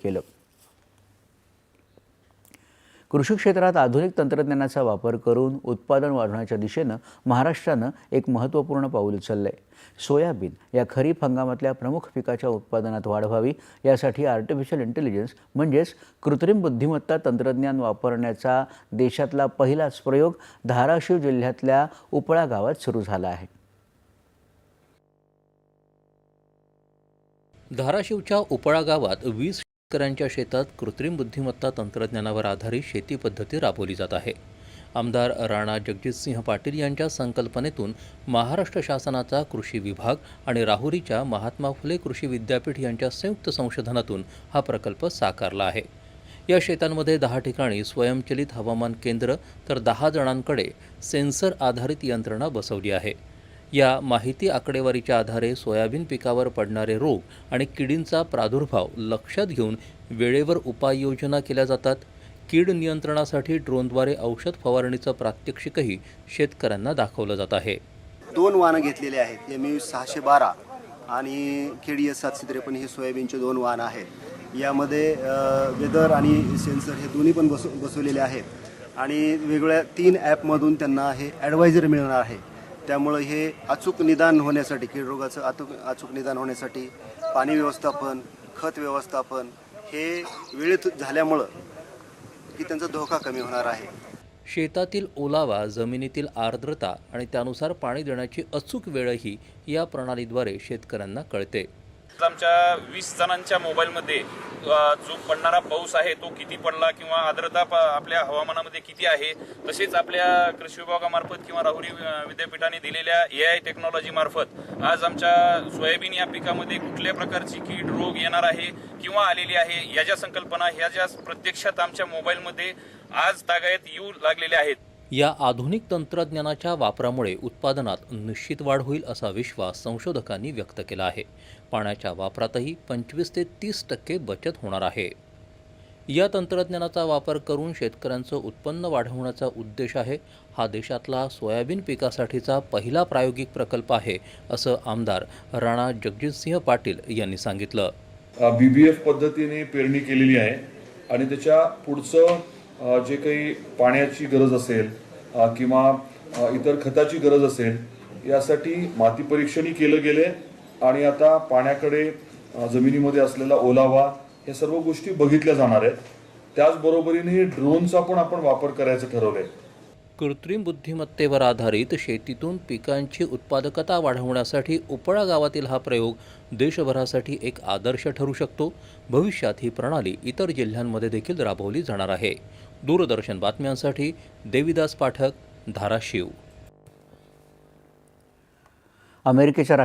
केलं। कृषी क्षेत्रात आधुनिक तंत्रज्ञानाचा वापर करून उत्पादन वाढवण्याच्या दिशेनं महाराष्ट्रानं एक महत्त्वपूर्ण पाऊल उचललंय। सोयाबीन या खरीप हंगामातल्या प्रमुख पिकाच्या उत्पादनात वाढ व्हावी यासाठी आर्टिफिशियल इंटेलिजन्स म्हणजेच कृत्रिम बुद्धिमत्ता तंत्रज्ञान वापरण्याचा देशातला पहिलाच प्रयोग धाराशिव जिल्ह्यातल्या उपळा गावात सुरू झाला आहे। धाराशिवच्या उपळा गावात 20 शेतकऱ्यांच्या शेतात कृत्रिम बुद्धिमत्ता तंत्रज्ञानावर आधारित शेती पद्धती राबवली जात आहे। आमदार राणा जगजितसिंह पाटील यांच्या संकल्पनेतून महाराष्ट्र शासनाचा कृषी विभाग आणि राहुरीच्या महात्मा फुले कृषी विद्यापीठ यांच्या संयुक्त संशोधनातून हा प्रकल्प साकारला आहे। या शेतांमध्ये 10 ठिकाणी स्वयंचलित हवामान केंद्र तर 10 जणांकडे सेन्सर आधारित यंत्रणा बसवली आहे। या माहिती आकडेवारीच्या आधारे सोयाबीन पिकावर पडणारे रोग आणि किडींचा प्रादुर्भाव लक्षात घेऊन वेळेवर उपाययोजना केल्या जातात। कीड नियंत्रणासाठी ड्रोनद्वारे औषध फवारणीचं प्रात्यक्षिकही शेतकऱ्यांना दाखवलं जात आहे। 2 वाहनं घेतलेले आहेत, MU 612 आणि KDS 753 हे सोयाबीनचे 2 वाहनं आहेत। यामध्ये वेदर आणि सेन्सर हे दोन्ही पण बसवलेले आहेत आणि वेगवेगळ्या 3 ॲपमधून त्यांना हे ॲडवायझर मिळणार आहे। त्यामुळे हे अचूक निदान होण्यासाठी, कीड रोगाचं अचूक निदान होण्यासाठी पाणी व्यवस्थापन, खत व्यवस्थापन हे वेळेत झाल्यामुळं की त्यांचा धोका कमी होणार आहे। शेतातील ओलावा, जमिनीतील आर्द्रता आणि त्यानुसार पाणी देण्याची अचूक वेळही या प्रणालीद्वारे शेतकऱ्यांना कळते। आमच्या 20 जणांच्या मोबाईलमध्ये जो पडणारा पाऊस आहे तो किती पडला किंवा आर्द्रता आपल्या हवामानामध्ये किती आहे, तसेच आपल्या कृषी विभागामार्फत किंवा राहुरी विद्यापीठाने दिलेल्या AI टेक्नॉलॉजी मार्फत आज आमच्या सोयाबीन या पिकामध्ये कुठल्या प्रकारची कीड रोग येणार आहे किंवा आलेली आहे याच्या संकल्पना ह्या ज्या प्रत्यक्षात आमच्या मोबाईलमध्ये आज तागायत येऊ लागलेल्या आहेत। या आधुनिक तंत्रज्ञानाच्या वापरामुळे उत्पादनात निश्चित वाढ होईल असा विश्वास संशोधकांनी व्यक्त केला आहे। पाण्याच्या वापरातही 25 ते 30% बचत होणार आहे। या तंत्रज्ञानाचा वापर करून शेतकऱ्यांचं उत्पन्न वाढवण्याचा उद्देश आहे। हा देशातला सोयाबीन पिकासाठीचा पहिला प्रायोगिक प्रकल्प आहे असं आमदार राणा जगजितसिंह पाटील यांनी सांगितलं। BBF पद्धतीने पेरणी केलेली आहे आणि त्याच्या पुढचं जे काही पाण्याची गरज असेल किंवा इतर खताची गरज असेल यासाठी माती परीक्षणही केलं गेले आणि आता पाण्याकडे, जमिनीमध्ये असलेला ओलावा हे सर्व गोष्टी बघितल्या जाणार आहेत। त्याचबरोबरीने ड्रोनचा पण आपण वापर करायचं ठरवलंय। कृत्रिम बुद्धिमत्तेवर आधारित शेतीतून पिकांची उत्पादकता वाढवण्यासाठी उपळा गावातील हा प्रयोग देशभरासाठी एक आदर्श ठरू शकतो। भविष्यात ही प्रणाली इतर जिल्ह्यांमध्ये देखील राबवली जाणार आहे। दूरदर्शन बातम्यांसाठी देविदास पाठक, धाराशिव। अमेरिकेच्या